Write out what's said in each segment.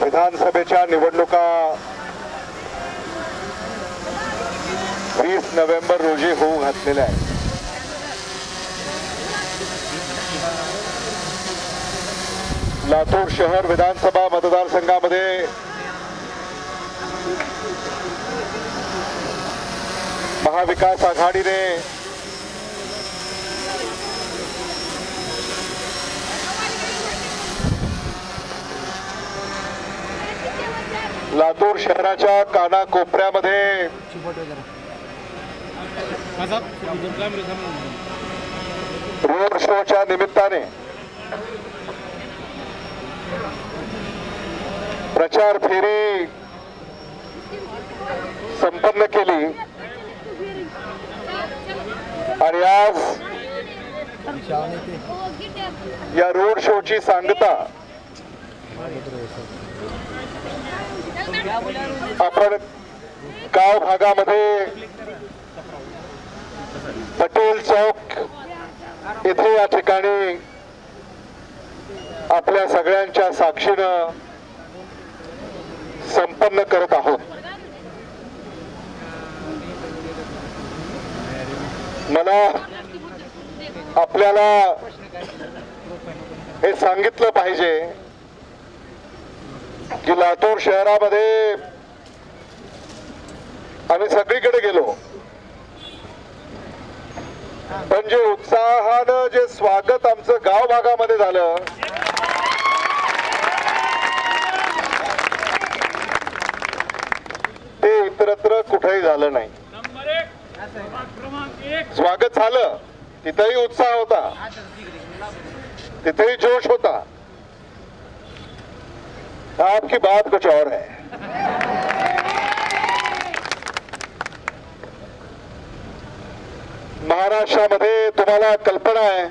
विधानसभेच्या निवडणुका 20 नोव्हेंबर रोजी होऊ घातलेल्या आहेत. लातूर शहर विधानसभा मतदारसंघामध्ये महाविकास आघाडीने लातूर शहराच्या कानाकोपऱ्यामध्ये रोड शोच्या निमित्ताने प्रचार फेरी संपन्न केली आणि आज या रोड शोची सांगता आपण गाव भागामध्ये पटेल चौक इथे या ठिकाणी आपल्या सगळ्यांच्या साक्षीनं संपन्न करत आहोत. मला आपल्याला हे सांगितलं पाहिजे की लातूर शहरामध्ये आम्ही सगळीकडे गेलो, पण जे उत्साहानं जे स्वागत आमचं गाव भागामध्ये झालं ते इतरत्र कुठेही झालं नाही. स्वागत झालं, तिथेही उत्साह होता, तिथेही जोश होता. आपकी बात कुछ और है. महाराष्ट्रामध्ये तुम्हाला कल्पना आहे,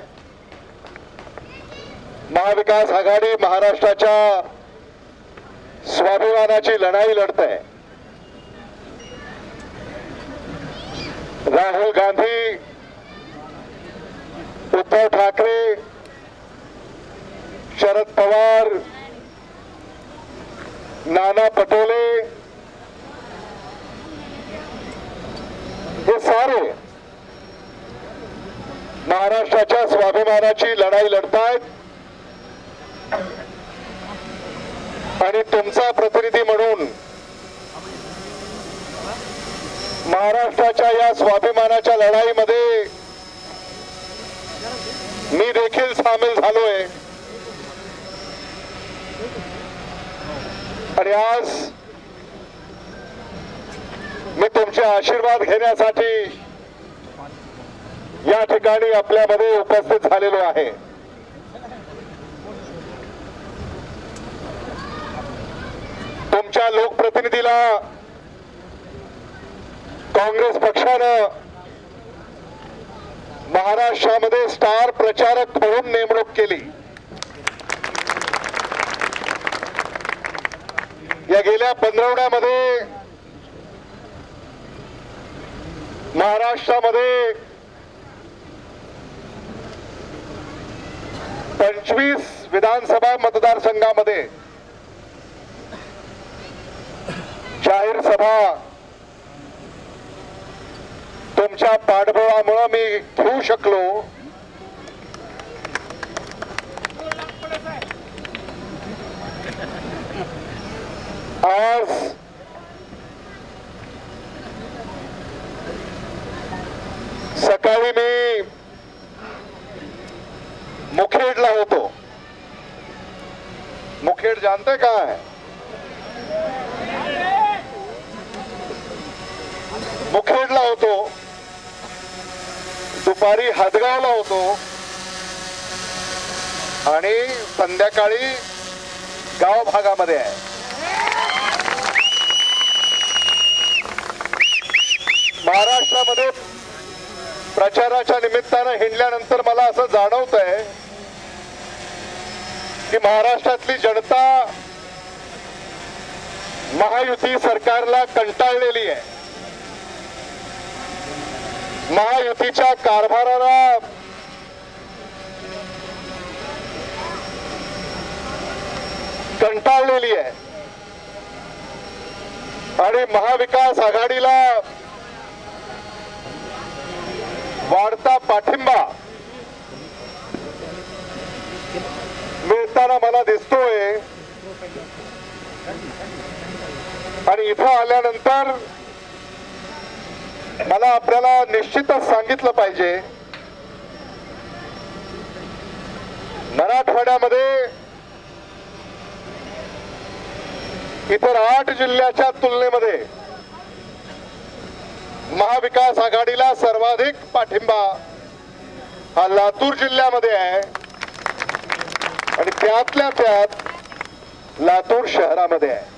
महाविकास आघाडी महाराष्ट्राच्या स्वाभिमानाची लढाई लढत आहे. राहुल गांधी, उद्धव ठाकरे, शरद पवार, नाना पटोले हे सारे महाराष्ट्राच्या स्वाभिमानाची लढाई लढतायत आणि तुमचा प्रतिनिधी म्हणून महाराष्ट्राच्या या स्वाभिमानाच्या लढाईमध्ये मी देखील सामील झालोय. आणि आज मी तुमचे आशीर्वाद घेण्यासाठी या ठिकाणी आपल्यामध्ये उपस्थित झालेलो आहे. तुमच्या लोकप्रतिनिधीला काँग्रेस पक्षानं महाराष्ट्रामध्ये स्टार प्रचारक म्हणून नेमणूक केली. या गेल्या पंधरवड्यामध्ये महाराष्ट्रामध्ये 25 विधानसभा मतदारसंघामध्ये जाहीर सभा तुमच्या पाठबळामुळे मी घेऊ शकलो. आज सकाळी मी मुखेडला होतो. मुखेड जानते काय? मुखेडला होतो, दुपारी हदगावला होतो आणि संध्याकाळी गाव भागामध्ये आहे. महाराष्ट्रामध्ये प्रचाराच्या निमित्तानं हिंडल्यानंतर मला असं जाणवतंय की महाराष्ट्रातली जनता महायुती सरकारला कंटाळलेली आहे. महायुतीच्या कारभाराला कंटाळलेली आहे आणि महाविकास आघाडीला वाढता पाठिंबा मिळताना मला दिसतोय आणि इथं आल्यानंतर मला आपल्याला निश्चितच सांगितलं पाहिजे मराठवाड्यामध्ये इतर 8 जिल्ह्याच्या तुलनेमध्ये महाविकास आघाडीला सर्वाधिक पाठिंबा हा लातूर जिल्ह्यामध्ये आहे आणि त्यातल्या त्यात लातूर शहरामध्ये आहे.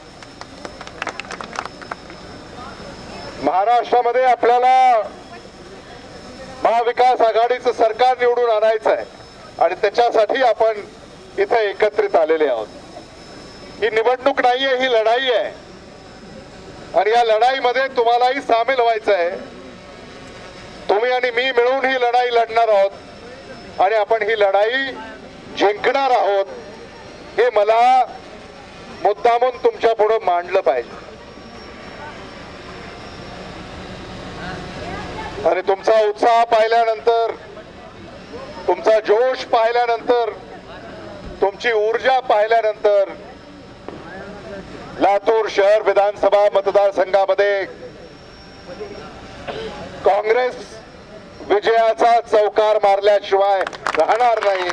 महाराष्ट्रामध्ये आपल्याला महाविकास आघाडीचं सरकार निवडून आणायचं आहे आणि त्याच्यासाठी आपण इथे एकत्रित आलेले आहोत. ही निवडणूक नाहीये, ही लढाई आहे आणि या लढाईमध्ये तुम्हालाही सामील व्हायचं आहे. तुम्ही आणि मी मिळून ही लढाई लढणार आहोत आणि आपण ही लढाई जिंकणार आहोत हे मला मुद्दामून तुमच्या पुढे मांडलं पाहिजे. आणि तुमचा उत्साह पाहिल्यानंतर, तुमचा जोश पाहिल्यानंतर, तुमची ऊर्जा पाहिल्यानंतर लातूर शहर विधानसभा मतदारसंघामध्ये काँग्रेस विजयाचा चौकार मारल्याशिवाय राहणार नाही.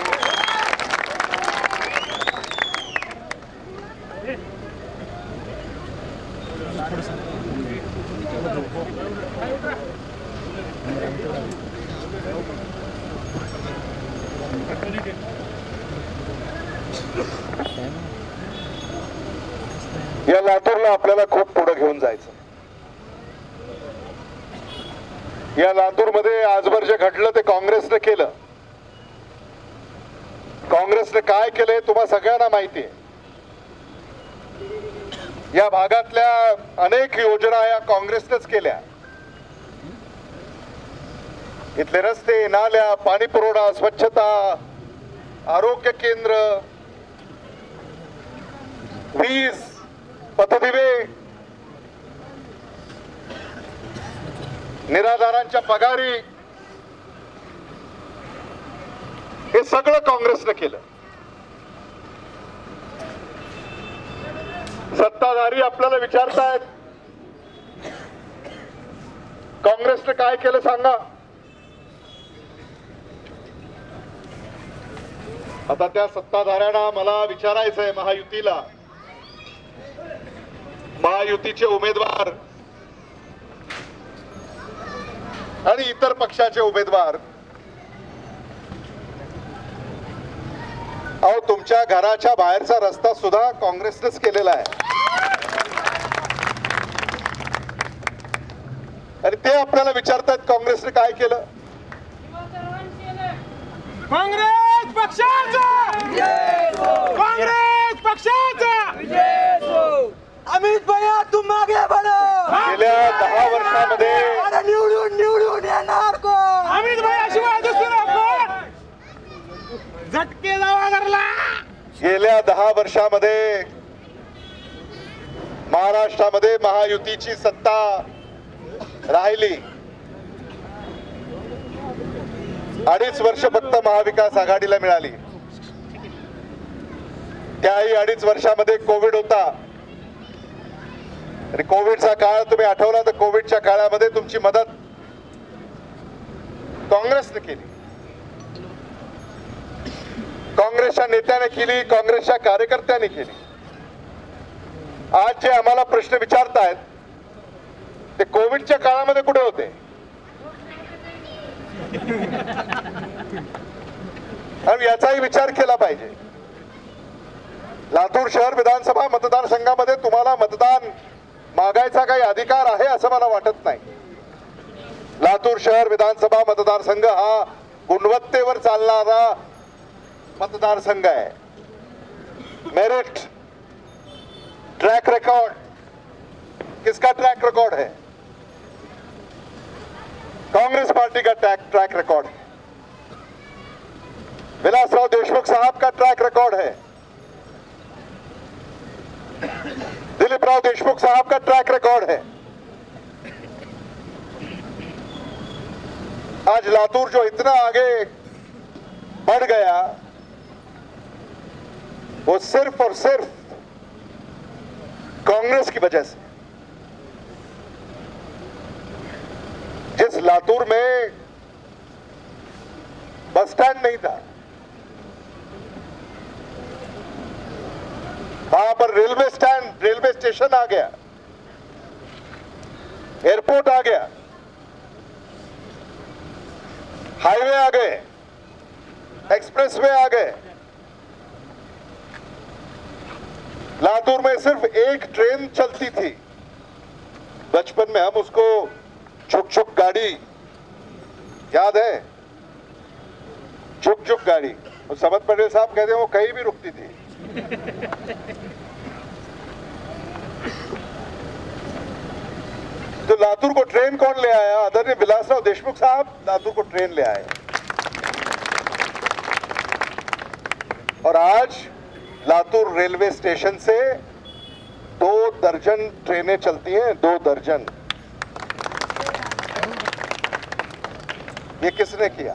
या लातूरला आपल्याला खूप पुढे घेऊन जायचं. या लातूरमध्ये आजवर जे घडलं ते काँग्रेसने केलं. काँग्रेसने काय केलंय तुम्हा सगळ्यांना माहिती आहे. या भागातल्या अनेक योजना या काँग्रेसनेच केल्या. इथले रस्ते, नाल्या, पाणी पुरवठा, स्वच्छता, आरोग्य केंद्र, वीज, पथदिवे, निराधारांच्या पगारी, हे सगळं काँग्रेसने केलं. सत्ताधारी आपल्याला विचारतायत काँग्रेसने काय केलं सांगा. आता त्या सत्ताधाऱ्यांना मला विचारायचंय, महायुतीला, महायुतीचे उमेदवार आणि इतर पक्षाचे उमेदवार, अहो तुमच्या घराच्या बाहेरचा रस्ता सुद्धा काँग्रेसनेच केलेला आहे आणि ते आपल्याला विचारतात काँग्रेसने काय केलं. काँग्रेस पक्षाचा, काँग्रेस पक्षाचा, अमित भैया तुम मागे बढ़ो. गेल्या 10 वर्षामध्ये निवडून येणार कोण? अमित भैया शिवाय दुसरा कोण? झटके जावा करला. गेल्या 10 वर्षामध्ये महाराष्ट्रामध्ये महायुतीची सत्ता राहिली. 2.5 वर्ष फक्त महाविकास आघाडीला मिळाली. त्याही 2.5 वर्षामध्ये कोविड होता आणि कोविडचा काळ तुम्ही आठवला तर कोविडच्या काळामध्ये तुमची मदत काँग्रेसने केली, काँग्रेसच्या नेत्याने केली, काँग्रेसच्या कार्यकर्त्यांनी केली. आज जे आम्हाला प्रश्न विचारतायत ते कोविडच्या काळामध्ये कुठे होते? आणि याचाही विचार केला पाहिजे. लातूर शहर विधानसभा मतदारसंघामध्ये तुम्हाला मतदान मागायचा काही अधिकार आहे असं मला वाटत नाही. लातूर शहर विधानसभा मतदारसंघ हा गुणवत्तेवर चालणारा मतदारसंघ आहे. मेरिट, ट्रैक रिकॉर्ड, किसका ट्रैक रिकॉर्ड है? कांग्रेस पार्टी का ट्रैक रिकॉर्ड है. विलासराव देशमुख साहब का ट्रैक रिकॉर्ड है. दिलीपराव देशमुख साहब का ट्रैक रिकॉर्ड है। आज लातूर जो इतना आगे बढ़ गया वो सिर्फ और सिर्फ कांग्रेस की वजह से। जिस लातूर में बस स्टैंड नहीं था, वहां पर रेलवे स्टैंड, रेलवे स्टेशन आ गया, एयरपोर्ट आ गया, हाईवे आ गए, एक्सप्रेसवे आ गए। लातूर में सिर्फ एक ट्रेन चलती थी, बचपन में हम उसको झुक झुक गाड़ी, याद है? झुक झुक गाड़ी। और समद पटेल साहब कहते हैं वो कहीं भी रुकती थी। तो लातूर को ट्रेन कौन ले आया? आदरणीय विलासराव देशमुख साहब लातूर को ट्रेन ले आए। और आज लातूर रेलवे स्टेशन से 2 दर्जन ट्रेनें चलती हैं, 2 दर्जन। ये किसने किया?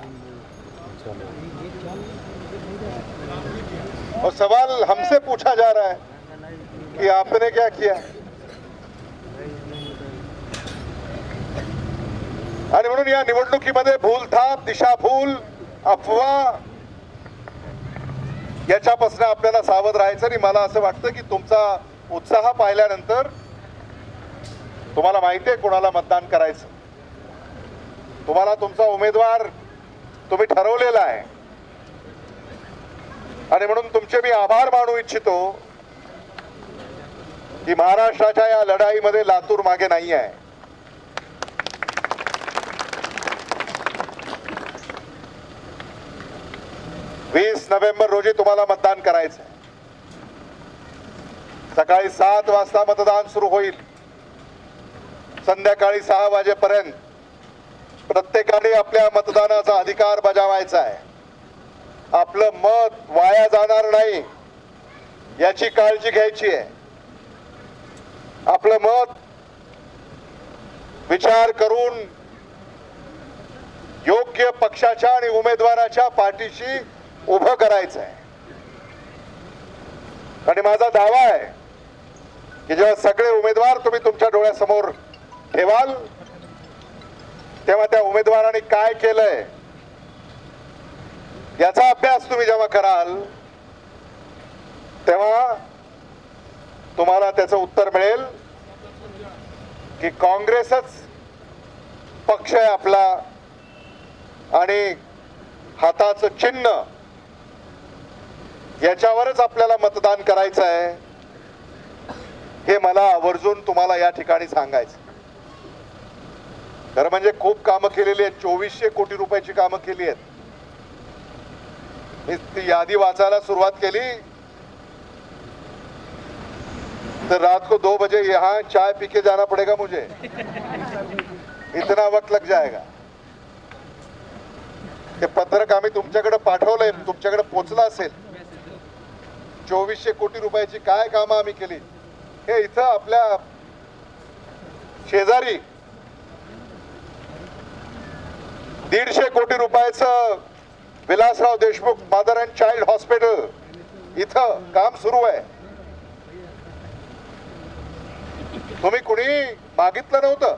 और सवाल हमसे पूछा जा रहा है कि आपने क्या किया? आणि म्हणून या निवडणुकीमध्ये भूलथाप, दिशाभूल, अफवा याच्यापासून आपल्याला सावध राहायचं। आणि मला असं वाटतं की तुमचा उत्साह पाहिल्यानंतर तुम्हाला माहिती आहे कोणाला मतदान करायचं। तुम्हाला तुमचा उमेदवार तुम्ही ठरवलेला आहे आणि म्हणून तुमचे मी आभार मानू इच्छितो की महाराष्ट्राच्या या लढाईमध्ये लातूर मागे नाही आहे। नोव्हेंबर रोजी तुम्हाला मतदान करायचं आहे। सकाळी 7 वाजता मतदान सुरू होईल, संध्याकाळी 6 वाजेपर्यंत प्रत्येकाने आपल्या मतदानाचा अधिकार बजावायचा आहे। आपलं मत वाया जाणार नाही याची काळजी घ्यायची आहे। आपलं मत विचार करून योग्य पक्षाच्या आणि उमेदवाराच्या पाठीशी उभं करायचं आहे। आणि माझा दावा आहे की जेव्हा सगळे उमेदवार तुम्ही तुमच्या डोळ्यासमोर ठेवाल तेव्हा त्या उमेदवारांनी काय केलंय याचा अभ्यास तुम्ही जेव्हा कराल तेव्हा तुम्हाला त्याचं उत्तर मिळेल की काँग्रेसच पक्ष आहे आपला आणि हाताचं चिन्ह याच्यावरच आपल्याला मतदान करायचं आहे, हे मला आवर्जून तुम्हाला या ठिकाणी सांगायचं। खरं म्हणजे खूप कामं केलेली आहेत, 2400 कोटी रुपयाची कामं केली आहेत। मी ती यादी वाचायला सुरुवात केली तो रात को 2 बजे यहाँ चाय पी के जाना पड़ेगा मुझे, इतना वक्त लग जाएगा। ते पत्रक आम्ही तुमच्याकडे पाठवलंय, तुमच्याकडे पोहोचला असेल। 2400 कोटी रुपयाची काय कामं आम्ही केली हे इथं आपल्या शेजारी 150 कोटी रुपयाचं Vilasrao Deshmukh mother and child hospital इथं काम सुरू आहे। तुम्ही कुणी मागितलं नव्हतं,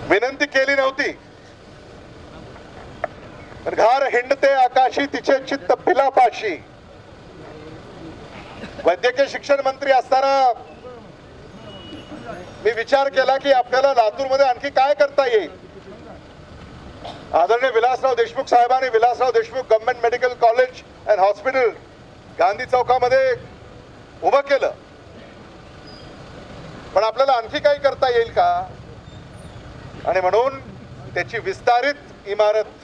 विनंती केली नव्हती, पण घार हिंडते आकाशी तिचे चित्त पिलापाशी। वैद्यकीय शिक्षण मंत्री असताना मी विचार केला की आपल्याला लातूरमध्ये आणखी काय करता येईल। आदरणीय विलासराव देशमुख साहेबांनी Vilasrao Deshmukh government medical college and hospital Gandhi चौकामध्ये उभं केलं, पण आपल्याला आणखी काही करता येईल का? आणि म्हणून त्याची विस्तारित इमारत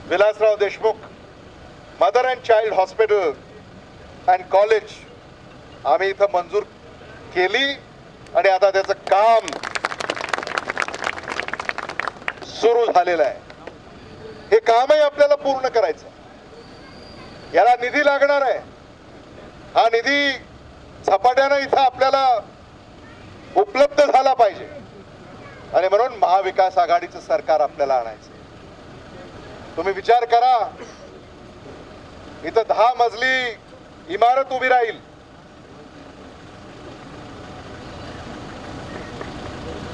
Vilasrao Deshmukh mother and child hospital and college आम्ही इथं मंजूर केली आणि आता त्याचं काम सुरू झालेलं आहे। हे कामही आपल्याला पूर्ण करायचं। याला निधी लागणार आहे. हा निधी झपाट्यानं इथं आपल्याला उपलब्ध झाला पाहिजे आणि म्हणून महाविकास आघाडीचं सरकार आपल्याला आणायचं. तुम्ही विचार करा, इथं 10 मजली इमारत उभी राहील.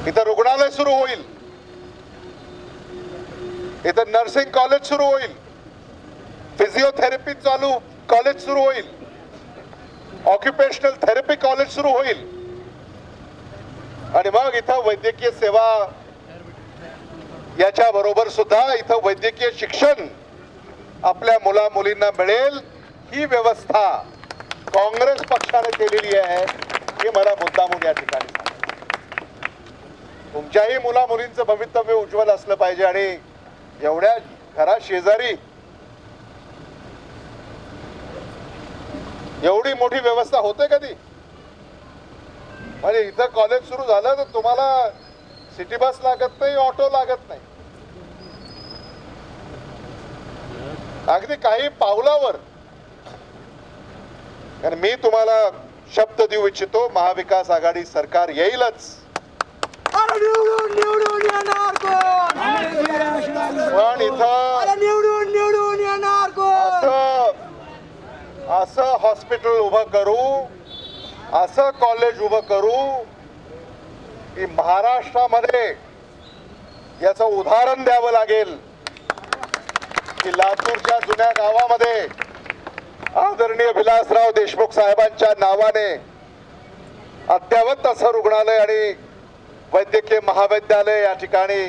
इथं रुग्णालय सुरू होईल, इथं नर्सिंग कॉलेज सुरू होईल, फिजिओथेरपी चालू कॉलेज सुरू होईल, ऑक्युपेशनल थेरपी कॉलेज सुरू होईल आणि मग इथं वैद्यकीय सेवा याच्या बरोबर सुद्धा इथं वैद्यकीय शिक्षण आपल्या मुला मुलींना मिळेल. ही व्यवस्था काँग्रेस पक्षाने केलेली आहे हे मला मुद्दामून या ठिकाणी सांगायचं. तुमच्याही मुला मुलींचं भवितव्य उज्ज्वल असलं पाहिजे आणि एवढ्या घरा शेजारी एवढी मोठी व्यवस्था होते कधी? म्हणजे इथं कॉलेज सुरू झालं तर तुम्हाला सिटी बस लागत नाही, ऑटो लागत नाही. अगदी काही पावलावर. कारण मी तुम्हाला शब्द देऊ इच्छितो, महाविकास आघाडी सरकार येईलच. निवडून येणार कोण? पण इथं निवडून येणार कोण? असं हॉस्पिटल उभं करू, असं कॉलेज उभं करू की महाराष्ट्रामध्ये याचं उदाहरण द्यावं लागेल की लातूरच्या जुन्या गावामध्ये आदरणीय विलासराव देशमुख साहेबांच्या नावाने अद्ययावत असं रुग्णालय आणि वैद्यकीय महाविद्यालय या ठिकाणी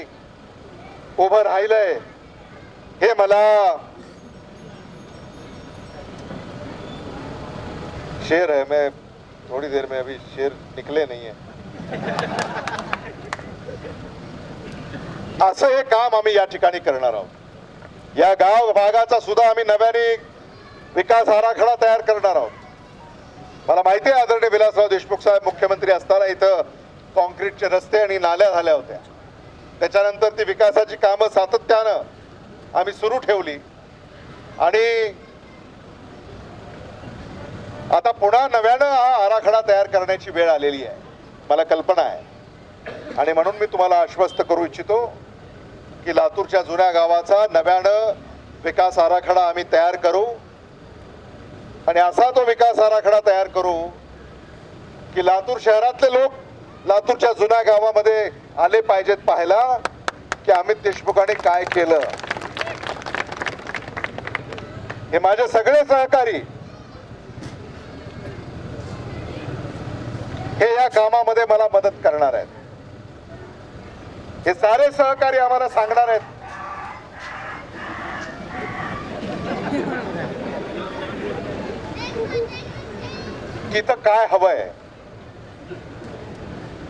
उभं राहिलंय. हे मला शेर है, मैं थोड़ी देर में, अभी शेर निकले नहीं है. असं हे काम आम्ही या ठिकाणी करणार आहोत. या गाव भागाचा सुद्धा आम्ही नव्याने विकास आराखडा तयार करणार आहोत. मला माहिती आहे आदरणीय विलासराव देशमुख साहेब मुख्यमंत्री असताना इथं कॉन्क्रीटचे रस्ते आणि नाल्या झाल्या होत्या. त्याच्यानंतर ती विकासाची कामं सातत्यानं आम्ही सुरू ठेवली आणि आता पुन्हा नव्यानं हा आराखडा तयार करण्याची वेळ आलेली आहे. मला कल्पना आहे आणि म्हणून मी तुम्हाला आश्वस्त करू इच्छितो की लातूरच्या जुन्या गावाचा नव्यानं विकास आराखडा आम्ही तयार करू आणि असा तो विकास आराखडा तयार करू की लातूर शहरातले लोक लातूरच्या जुन्या गावामध्ये आले पाहिजेत पाहायला की अमित देशमुखांनी काय केलं. हे माझे सगळे सहकारी हे या कामामध्ये मला मदत करणार आहेत. हे सारे सहकारी आम्हाला सांगणार आहेत की इथं काय हवंय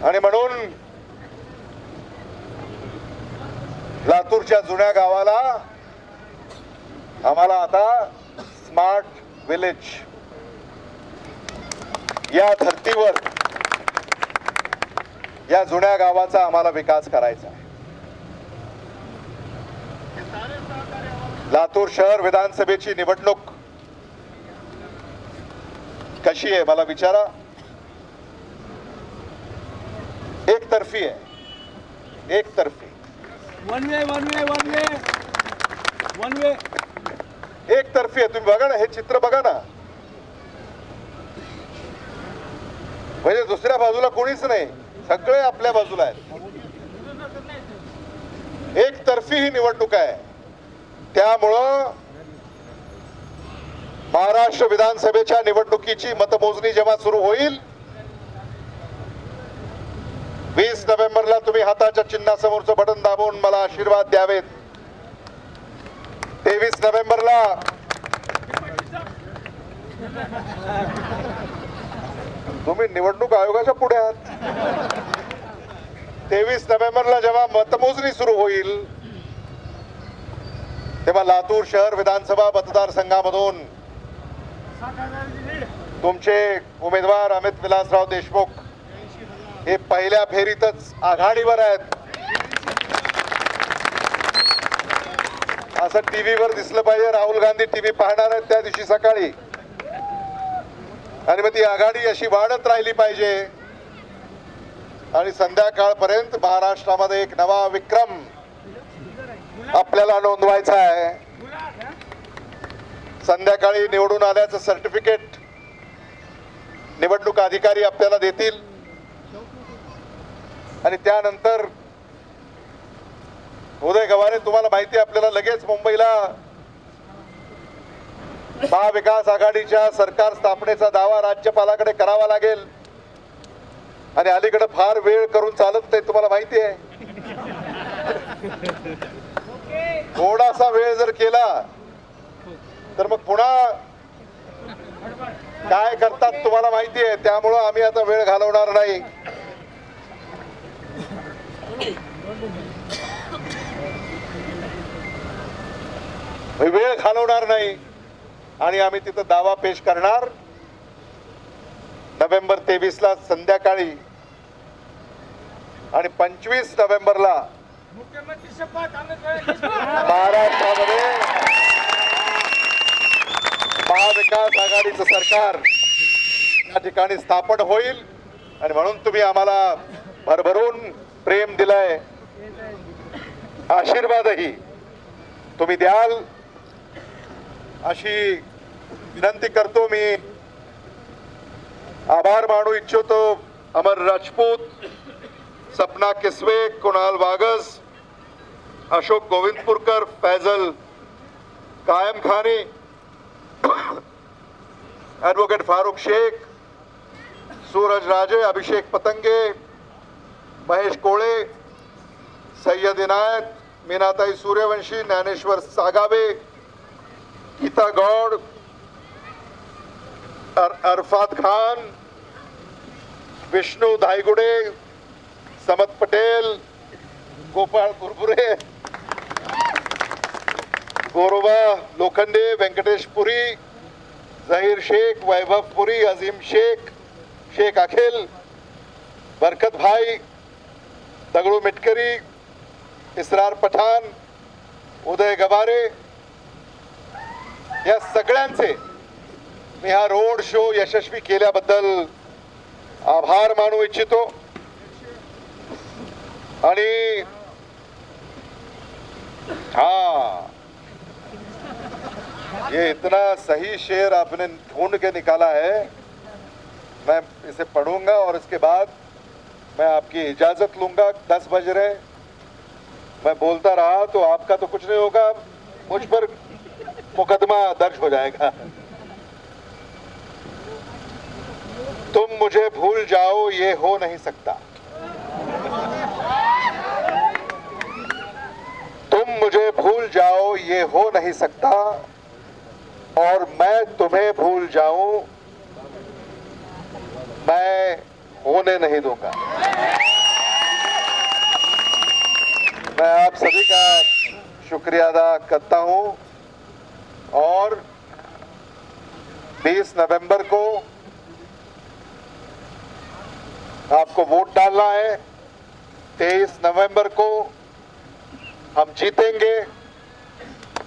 आणि म्हणून लातूरच्या जुन्या गावाला आम्हाला आता स्मार्ट विलेज या धर्तीवर या जुन्या गावाचा आम्हाला विकास करायचा आहे. लातूर शहर विधानसभेची निवडणूक कशी आहे मला विचारा. एकतर्फी आहे, एकतर्फी. वन वे एकतर्फी आहे. तुम्ही बघा ना, हे चित्र बघा ना, म्हणजे दुसऱ्या बाजूला कोणीच नाही, सगळे आपल्या बाजूला आहेत. एकतर्फी ही निवडणूक आहे. त्यामुळं महाराष्ट्र विधानसभेच्या निवडणुकीची मतमोजणी जेव्हा सुरू होईल 20 नोव्हेंबरला तुम्ही हाताच्या चिन्हासमोरचं बटन दाबून मला आशीर्वाद द्यावेत. 23 नोव्हेंबरला तुम्ही निवडणूक आयोगाच्या पुढे आहात. 23 नोव्हेंबरला जेव्हा मतमोजणी सुरू होईल तेव्हा लातूर शहर विधानसभा मतदारसंघामधून तुमचे उमेदवार अमित विलासराव देशमुख हे पहिल्या फेरीतच आघाडीवर आहेत असं टीव्हीवर दिसलं पाहिजे राहुल गांधी टीव्ही पाहणार आहेत त्या दिवशी सकाळी, आणि मग ती आघाडी अशी वाढत राहिली पाहिजे आणि संध्याकाळपर्यंत महाराष्ट्रामध्ये एक नवा विक्रम आपल्याला नोंदवायचा आहे. संध्याकाळी निवडून आल्याचं सर्टिफिकेट निवडणूक अधिकारी आपल्याला देतील आणि त्यानंतर उदय गवारे, तुम्हाला माहिती आहे आपल्याला लगेच मुंबईला महाविकास आघाडीच्या सरकार स्थापनेचा दावा राज्यपालाकडे करावा लागेल आणि अलीकडे फार वेळ करून चालत नाही, तुम्हाला माहिती आहे. थोडासा वेळ जर केला तर मग पुन्हा काय करतात तुम्हाला माहिती आहे. त्यामुळं आम्ही आता वेळ घालवणार नाही. वेळ घालवणार नाही आणि आम्ही तिथं दावा पेश करणार नोव्हेंबर 23ला संध्याकाळी आणि 25 नोव्हेंबरला महाराष्ट्रामध्ये महाविकास आघाडीचं सरकार या ठिकाणी स्थापन होईल आणि म्हणून तुम्ही आम्हाला भरभरून प्रेम दिलंय, आशीर्वादही तुम्ही द्याल अशी विनंती करतो. मी आभार मानू इच्छितो अमर राजपूत, सपना किस्वे, कुणाल वागस, अशोक गोविंदपुरकर, फैजल कायम खानी, एडवोकेट फारूक शेख, सूरज राजे, अभिषेक पतंगे, महेश कोळे, सय्यद इनायत, मीनाताई सूर्यवंशी, ज्ञानेश्वर सागावे, गीता गौड़, अरफात खान, विष्णु धाईगुडे, समत पटेल, गोपाळ कुरबुरे, गौरवा लोखंडे, वेंकटेश पुरी, जहीर शेख, वैभव पुरी, अजीम शेख, शेख अखिल, बरकत भाई, दगड़ू मिटकरी, इसरार पठाण, उदय गवारे, या सगळ्यांचे मी हा रोड शो यशस्वी केल्याबद्दल आभार मानू इच्छितो. आणि हाँ, ये इतना सही शेर आपने ढूंढ के निकाला है, मैं इसे पढ़ूंगा और इसके बाद मैं आपकी इजाजत लूंगा. 10 बज रहे, मैं बोलता रहा तो आपका तो कुछ नहीं होगा, मुझ पर मुकदमा दर्ज हो जाएगा. तुम मुझे भूल जाओ ये हो नहीं सकता, तुम मुझे भूल जाओ ये हो नहीं सकता, और मैं तुम्हें भूल जाऊं मैं होने नहीं दूंगा. मैं आप सभी का शुक्रिया अदा करता हूं और 20 नवंबर को आपको वोट डालना है. 23 नवंबर को हम जीतेंगे,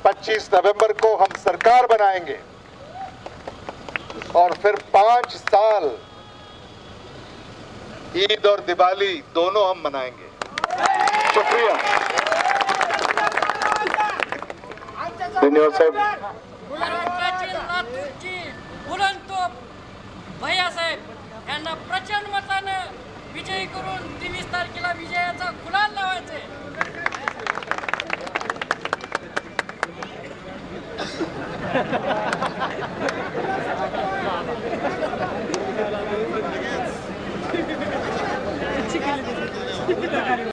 25 नवंबर को हम सरकार बनाएंगे और फिर 5 साल ईद और दिवाली दोनों हम मनाएंगे. शुक्रिया. धन्यवाद साहेब. भैयासाहेब यांना प्रचंड मतानं विजयी करून 23 तारखेला विजयाचा गुलाल लावायचे.